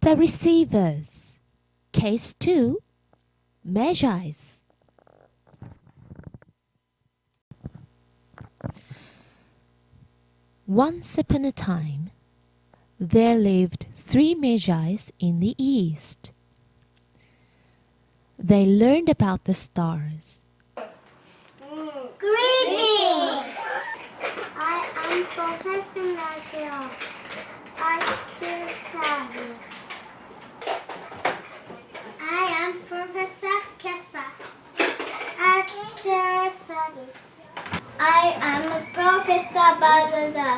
The Receivers. Case 2. Magis. Once upon a time, there lived 3 Magis in the East. They learned about the stars. Greetings! I am Professor Ryo. I do service. I am Professor Casper. I do service. I am Professor Balthazar.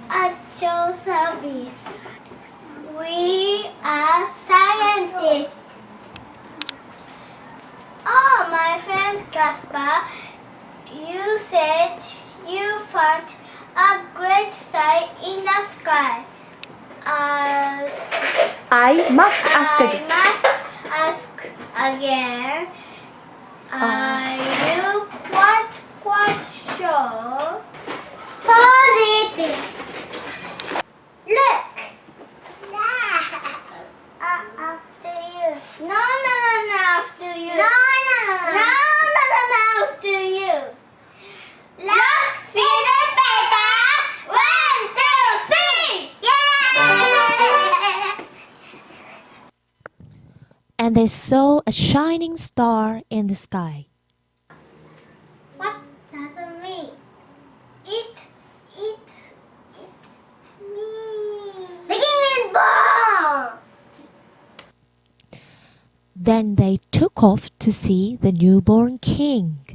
I do service. We are scientists. Oh, my friend Casper, you said you found a great sight in the sky. I must ask again. Are you quite sure? Positive. Look. After you. No, after you. No, after you. Look, see the better. 1, 2, 3. Yeah! And they saw a shining star in the sky. What does it mean? It means the king is born. Then they took off to see the newborn king.